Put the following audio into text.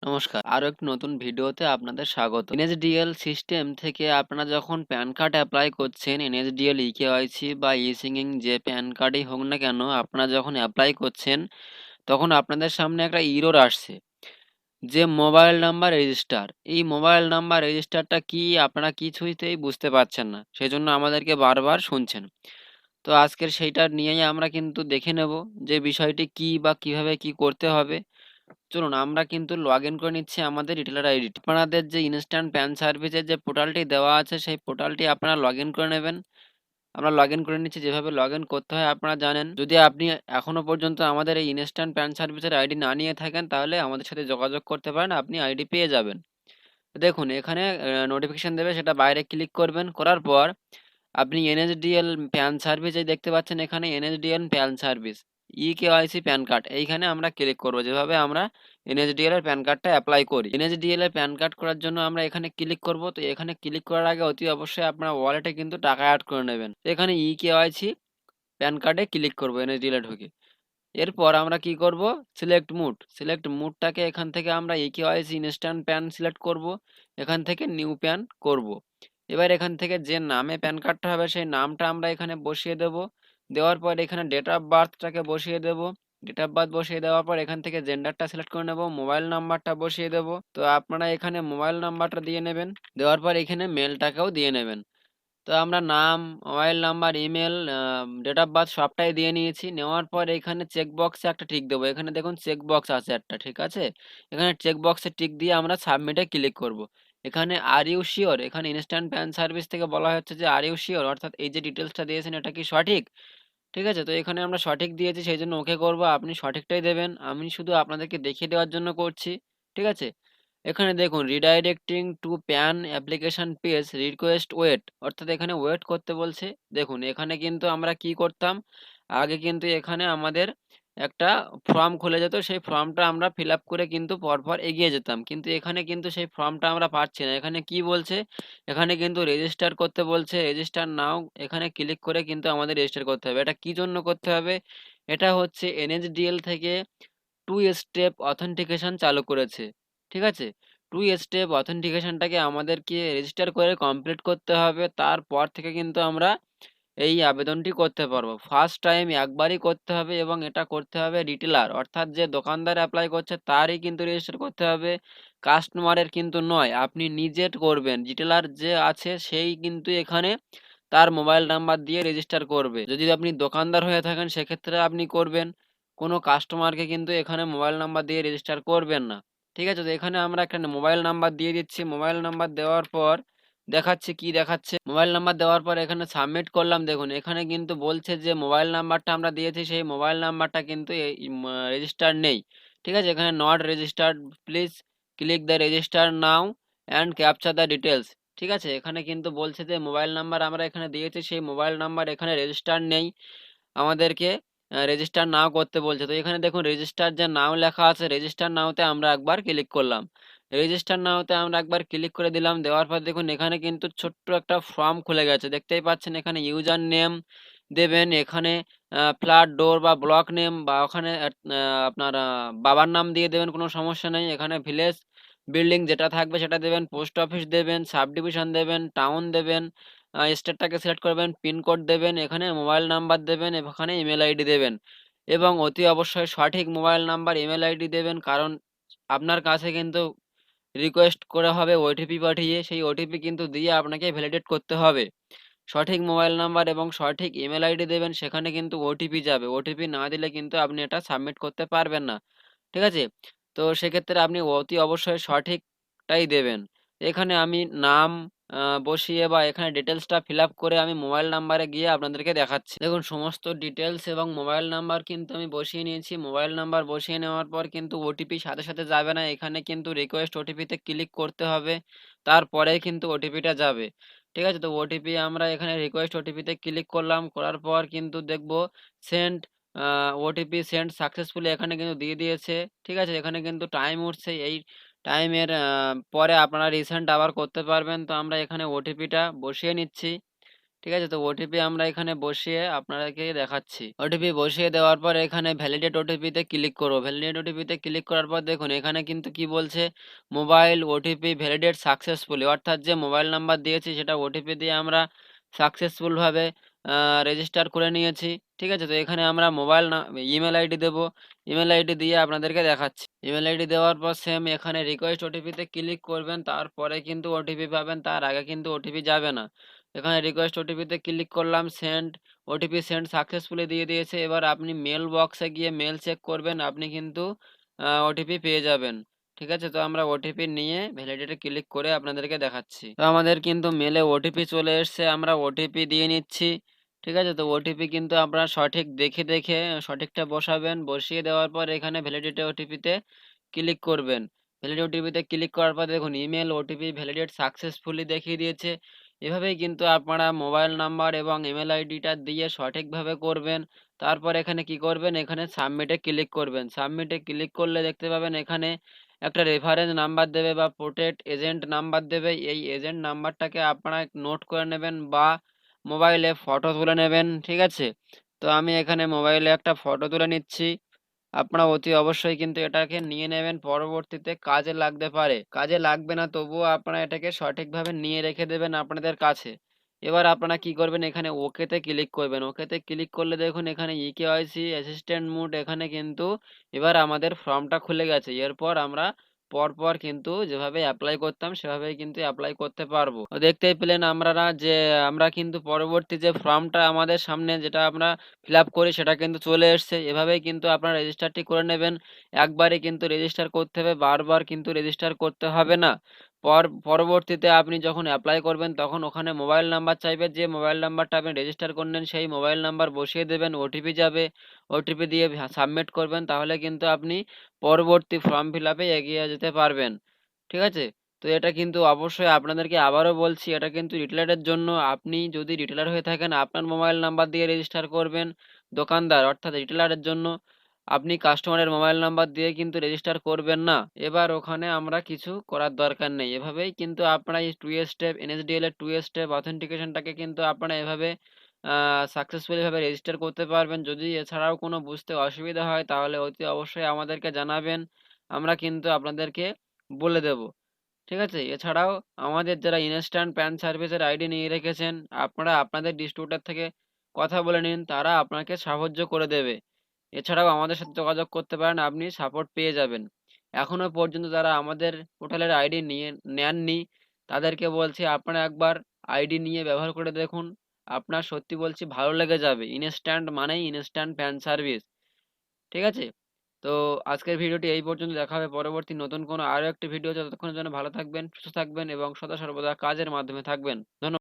নমস্কার। আরো একটি নতুন ভিডিওতে আপনাদের স্বাগত। NSDL সিস্টেম থেকে আপনারা যখন প্যান কার্ড এপ্লাই করছেন, NSDL ইকেওয়াইসি বা ই-সিঙ্গিং যে প্যান কার্ডই হোক না কেন, আপনারা যখন এপ্লাই করছেন, তখন আপনাদের সামনে একটা এরর আসছে যে মোবাইল নাম্বার রেজিস্টার। এই মোবাইল নাম্বার রেজিস্টারটা কি আপনারা কিছুতেই বুঝতে পারছেন না। সেজন্য আমাদেরকে বারবার শুনছেন। তো আজকের সেইটা নিয়েই আমরা কিন্তু দেখে নেব যে বিষয়টি কি বা কিভাবে কি করতে হবে। চলুন আমরা কিন্তু লগ ইন করে নিচ্ছি আমাদের রিটেলার আইডি। আপনাদের যে ইনস্ট্যান্ট প্যান সার্ভিসের যে পোর্টালটি দেওয়া আছে সেই পোর্টালটি আপনারা লগ ইন করে নেবেন। আমরা লগ ইন করে নিচ্ছি, যেভাবে লগ ইন করতে হয় আপনারা জানেন। যদি আপনি এখনো পর্যন্ত আমাদের এই ইনস্ট্যান্ট প্যান সার্ভিসের আইডি না নিয়ে থাকেন, তাহলে আমাদের সাথে যোগাযোগ করতে পারেন, আপনি আইডি পেয়ে যাবেন। দেখুন এখানে নোটিফিকেশন দেবে, সেটা বাইরে ক্লিক করবেন। করার পর আপনি এনএসডিএল প্যান সার্ভিস এই দেখতে পাচ্ছেন, এখানে NSDL pan service eKYC pan card, এইখানে আমরা ক্লিক করব। যেভাবে আমরা এনএসডিএল এর প্যান কার্ডটা অ্যাপ্লাই করি, এনএসডিএল এর প্যান কার্ড করার জন্য আমরা এখানে ক্লিক করব। তো এখানে ক্লিক করার আগে অতি অবশ্যই আপনার ওয়ালেটে কিন্তু টাকা অ্যাড করে নেবেন। তো এখানে ইকেওয়াইসি প্যান কার্ডে ক্লিক করব এনএসডিএল এ ঢুকে। এরপর আমরা কি করব, সিলেক্ট মুডটাকে এখান থেকে আমরা ইকেওয়াইসি ইনস্ট্যান্ট প্যান সিলেক্ট করব। এখান থেকে নিউ প্যান করব। এবার এখান থেকে যে নামে প্যান কার্ডটা হবে সেই নামটা আমরা এখানে বসিয়ে দেব। দেওয়ার পর এখানে ডেট অফ বার্থটাকে বসিয়ে দেব। ডেট অফ বার্থ বসিয়ে দেওয়ার পর এখান থেকে জেন্ডারটা সিলেক্ট করে নেব, মোবাইল নাম্বারটা বসিয়ে দেব। তো আপনারা এখানে মোবাইল নাম্বারটা দিয়ে নেবেন। দেওয়ার পর এখানে মেলটাকেও দিয়ে নেবেন। তো আমরা নাম, mobile number, email, date of birth সবটাই দিয়ে নিয়েছি। নেওয়ার পর এখানে চেক বক্সে একটা টিক দেবো। এখানে দেখুন চেক বক্স আছে একটা, ঠিক আছে? এখানে চেক বক্সে টিক দিয়ে আমরা সাবমিটে ক্লিক করব। এখানে আর ইউ শিওর, এখানে ইনস্ট্যান্ট প্যান সার্ভিস থেকে বলা হচ্ছে যে আর ইউ শিওর, অর্থাৎ এই যে ডিটেলসটা দিয়েছেন এটা কি সঠিক? ঠিক আছে, তো এখানে আমরা সঠিক দিয়েছি, সেই জন্য ওকে করব। আপনি সঠিকটাই দেবেন, আমি শুধু আপনাদেরকে দেখিয়ে দেওয়ার জন্য করছি। ঠিক আছে, এখানে দেখুন redirecting to PAN application page request wait, অর্থাৎ এখানে ওয়েট করতে বলছে। দেখুন এখানে কিন্তু আমরা কি করতাম, আগে কিন্তু এখানে আমাদের একটা ফর্ম খুলে যেত, সেই ফর্মটা আমরা ফিল আপ করে কিন্তু পরপর এগিয়ে যেতাম, কিন্তু এখানে কিন্তু সেই ফর্মটা আমরা পাচ্ছি না। এখানে কি বলছে, এখানে কিন্তু রেজিস্টার করতে বলছে, রেজিস্টার নাও, এখানে ক্লিক করে কিন্তু আমাদের রেজিস্টার করতে হবে। এটা কি জন্য করতে হবে, এটা হচ্ছে এনএসডিএল থেকে টু স্টেপ অথেন্টিকেশন চালু করেছে। ঠিক আছে, টু স্টেপ অথেন্টিকেশনটাকে আমাদেরকে রেজিস্টার করে কমপ্লিট করতে হবে, তারপর থেকে কিন্তু আমরা এই আবেদনটি করতে পারবো। ফার্স্ট টাইম একবারই করতে হবে এবং এটা করতে হবে রিটেলার, অর্থাৎ যে দোকানদার অ্যাপ্লাই করছে তারই কিন্তু রেজিস্টার করতে হবে, কাস্টমারের কিন্তু নয়। আপনি নিজে করবেন, রিটেলার যে আছে সেই কিন্তু এখানে তার মোবাইল নাম্বার দিয়ে রেজিস্টার করবে। যদি আপনি দোকানদার হয়ে থাকেন সেক্ষেত্রে আপনি করবেন, কোনো কাস্টমারকে কিন্তু এখানে মোবাইল নাম্বার দিয়ে রেজিস্টার করবেন না। ঠিক আছে, তো এখানে আমরা একটা মোবাইল নাম্বার দিয়ে দিচ্ছি। মোবাইল নাম্বার দেওয়ার পর দেখাচ্ছে কি দেখাচ্ছে, মোবাইল নাম্বার দেওয়ার পর এখানে সাবমিট করলাম। দেখুন এখানে কিন্তু বলছে যে মোবাইল নাম্বারটা আমরা দিয়েছি সেই মোবাইল নাম্বারটা কিন্তু রেজিস্টার নেই। ঠিক আছে, এখানে not registered, please click the register now and capture the details. ঠিক আছে, এখানে কিন্তু বলছে যে মোবাইল নাম্বার আমরা এখানে দিয়েছি সেই মোবাইল নাম্বার এখানে রেজিস্টার নেই, আমাদেরকে রেজিস্টার নাও করতে বলছে। তো এখানে দেখুন রেজিস্টার যে নাও লেখা আছে, রেজিস্টার নাওতে আমরা একবার ক্লিক করলাম। রেজিস্টার নাওতে আমরা একবার ক্লিক করে দিলাম। দেওয়ার পর দেখুন এখানে কিন্তু ছোট্ট একটা ফর্ম খুলে গেছে, দেখতেই পাচ্ছেন। এখানে ইউজার নেম দেবেন, এখানে ফ্ল্যাট ডোর বা ব্লক নেম, বা ওখানে আপনার বাবার নাম দিয়ে দেবেন, কোনো সমস্যা নেই। এখানে ভিলেজ বিল্ডিং যেটা থাকবে সেটা দেবেন, পোস্ট অফিস দেবেন, সাব ডিভিশন দেবেন, টাউন দেবেন, স্টেটটাকে সিলেক্ট করবেন, পিনকোড দেবেন, এখানে মোবাইল নাম্বার দেবেন, এখানে ইমেল আইডি দেবেন, এবং অতি অবশ্যই সঠিক মোবাইল নাম্বার ইমেল আইডি দেবেন, কারণ আপনার কাছে কিন্তু রিকোয়েস্ট করা হবে ওটিপি পাঠিয়ে, সেই ওটিপি কিন্তু দিয়ে আপনাকে ভ্যালিডেট করতে হবে। সঠিক মোবাইল নাম্বার এবং সঠিক ইমেল আইডি দেবেন, সেখানে কিন্তু ওটিপি যাবে। ওটিপি না দিলে কিন্তু আপনি এটা সাবমিট করতে পারবেন না। ঠিক আছে, তো সেক্ষেত্রে আপনি অতি অবশ্যই সঠিকটাই দেবেন। এখানে আমি নাম বসিয়ে বা এখানে ডিটেলসটা ফিল আপ করে আমি মোবাইল নাম্বারে গিয়ে আপনাদেরকে দেখাচ্ছি। দেখুন সমস্ত ডিটেলস এবং মোবাইল নাম্বার কিন্তু আমি বসিয়ে নিয়েছি। মোবাইল নাম্বার বসিয়ে নেওয়ার পর কিন্তু ওটিপি সাথে সাথে যাবে না, এখানে কিন্তু রিকোয়েস্ট ওটিপিতে ক্লিক করতে হবে, তারপরেই কিন্তু ওটিপিটা যাবে। ঠিক আছে, তো ওটিপি আমরা এখানে রিকোয়েস্ট ওটিপিতে ক্লিক করলাম, করার পর কিন্তু দেখব সেন্ড ওটিপি সেন্ড সাকসেসফুলি, এখানে কিন্তু দিয়ে দিয়েছে। ঠিক আছে, এখানে কিন্তু টাইম উঠছে, এই টাইমের পরে আপনারা রিসেন্ট আবার করতে পারবেন। তো আমরা এখানে ওটিপিটা বসিয়ে নিচ্ছি। ঠিক আছে? তো ওটিপি আমরা এখানে বসিয়ে আপনাদেরকে দেখাচ্ছি। ওটিপি বসিয়ে দেওয়ার পর এখানে ভ্যালিডেট ওটিপিতে ক্লিক করব। ভ্যালিডেট ওটিপিতে ক্লিক করার পর দেখুন এখানে কিন্তু কি বলছে, মোবাইল ওটিপি ভ্যালিডেট সাকসেসফুলি, অর্থাৎ যে মোবাইল নাম্বার দিয়েছি সেটা ওটিপি দিয়ে আমরা সাকসেসফুল ভাবে রেজিস্টার করে নিয়েছি। ঠিক আছে? তো এখানে আমরা ইমেল আইডি দেবো। ইমেল আইডি দিয়ে আপনাদেরকে দেখাচ্ছি। ইমেল আইডি দেওয়ার পর সেম এখানে রিকোয়েস্ট ওটিপিতে ক্লিক করবেন। তারপরে কিন্তু ওটিপি পাবেন। তার আগে কিন্তু ওটিপি যাবে না। এখানে রিকোয়েস্ট ওটিপিতে ক্লিক করলাম, ওটিপি সেন্ড সাকসেসফুলি দিয়ে দিয়েছে। এবার আপনি মেল বক্সে গিয়ে মেল চেক করবেন, আপনি কিন্তু ওটিপি পেয়ে যাবেন। ঠিক আছে? তো আমরা ওটিপি নিয়ে ভ্যালিডেটে ক্লিক করে আপনাদেরকে দেখাচ্ছি। তো আমাদের কিন্তু মেলে ওটিপি চলে এসছে, আমরা ওটিপি দিয়ে নিচ্ছি। ঠিক আছে? তো ওটিপি কিন্তু আপনারা সঠিক দেখে সঠিকটা বসাবেন। বসিয়ে দেওয়ার পর এখানে ভ্যালিডেটে ওটিপিতে ক্লিক করবেন। ভ্যালিডেট ওটিপিতে ক্লিক করার পর দেখুন ইমেল ওটিপি ভ্যালিডেট সাকসেসফুলি দেখিয়ে দিয়েছে। এভাবেই কিন্তু আপনারা মোবাইল নাম্বার এবং ইমেল আইডিটা দিয়ে সঠিকভাবে করবেন। তারপর এখানে কি করবেন, এখানে সাবমিটে ক্লিক করবেন। সাবমিটে ক্লিক করলে দেখতে পাবেন এখানে একটা রেফারেন্স নাম্বার দেবে বা প্রোটেক্ট এজেন্ট নাম্বার দেবে। এই এজেন্ট নাম্বারটাকে আপনারা নোট করে নেবেন বা মোবাইলে ফটো তুলে নেবেন। ঠিক আছে? তো আমি এখানে মোবাইলে একটা ফটো তুলে নিচ্ছি। আপনারা অতি অবশ্যই কিন্তু এটাকে নিয়ে নেবেন, পরবর্তীতে কাজে লাগতে পারে। কাজে লাগবে না তবুও আপনারা এটাকে সঠিকভাবে নিয়ে রেখে দেবেন আপনাদের কাছে। এবার আপনারা কি করবেন, এখানে ওকেতে ক্লিক করবেন। ওকেতে ক্লিক করলে দেখুন এখানে ইকেওয়াইসি অ্যাসিস্ট্যান্ট মোড এখানে কিন্তু এবার আমাদের ফর্মটা খুলে গেছে। এরপর আমরা পরপর কিন্তু যেভাবে এপ্লাই করতাম সেভাবেই কিন্তু এপ্লাই করতে পারবো। তো দেখতেই পেলেন আপনারা যে আমরা কিন্তু পরবর্তী যে ফর্মটা আমাদের সামনে যেটা আমরা ফিল আপ করি সেটা কিন্তু চলে এসছে। এভাবেই কিন্তু আপনারা রেজিস্টারটি করে নেবেন। একবারে কিন্তু রেজিস্টার করতে হবে, বারবার কিন্তু রেজিস্টার করতে হবে না। পরবর্তীতে আপনি যখন এপ্লাই করবেন তখন ওখানে মোবাইল নাম্বার চাইবে, যে মোবাইল নাম্বারটা আপনি রেজিস্টার করলেন সেই মোবাইল নাম্বার বসিয়ে দেবেন, ওটিপি যাবে, ওটিপি দিয়ে সাবমিট করবেন, তাহলে কিন্তু আপনি পরবর্তী ফর্ম ফিল আপে এগিয়ে যেতে পারবেন। ঠিক আছে? তো এটা কিন্তু অবশ্যই আপনাদেরকে আবারও বলছি, এটা কিন্তু রিটেলারের জন্য। আপনি যদি রিটেলার হয়ে থাকেন আপনার মোবাইল নাম্বার দিয়ে রেজিস্টার করবেন। দোকানদার অর্থাৎ রিটেলারের জন্য আপনি কাস্টমারের মোবাইল নাম্বার দিয়ে কিন্তু রেজিস্টার করবেন না। এবার ওখানে আমরা কিছু করার দরকার নেই। এভাবেই কিন্তু আপনারা এই 2 স্টেপ এনএসডিএল এর 2 স্টেপ অথেন্টিকেশনটাকে কিন্তু আপনারা এভাবে সাকসেসফুলি ভাবে রেজিস্টার করতে পারবেন। যদি এছাড়াও কোনো বুঝতে অসুবিধা হয় তাহলে অতি অবশ্যই আমাদেরকে জানাবেন। আমরা কিন্তু আপনাদেরকে বলে দেব। ঠিক আছে? এছাড়াও আমাদের যারা ইনস্ট্যান্ট প্যান সার্ভিসের আইডি নিয়ে রেখেছেন, আপনারা আপনাদের ডিস্ট্রিবিউটর থেকে কথা বলে নিন, তারা আপনাকে সাহায্য করে দেবে। এছাড়াও আমাদের সাথে যোগাযোগ করতে পারেন, আপনি সাপোর্ট পেয়ে যাবেন। এখনো পর্যন্ত যারা আমাদের পোর্টালের আইডি নেননি, তাদেরকে বলছি আপনারা একবার আইডি নিয়ে ব্যবহার করে দেখুন। আপনার সত্যি বলছি ভালো লেগে যাবে। ইনস্ট্যান্ট মানেই ইনস্ট্যান্ট প্যান সার্ভিস। ঠিক আছে? তো আজকের ভিডিওটি এই পর্যন্ত। দেখা হবে পরবর্তী নতুন কোনো আরো একটি ভিডিও। ততক্ষণের জন্য ভালো থাকবেন, সুস্থ থাকবেন এবং সদা সর্বদা কাজের মাধ্যমে থাকবেন। ধন্যবাদ।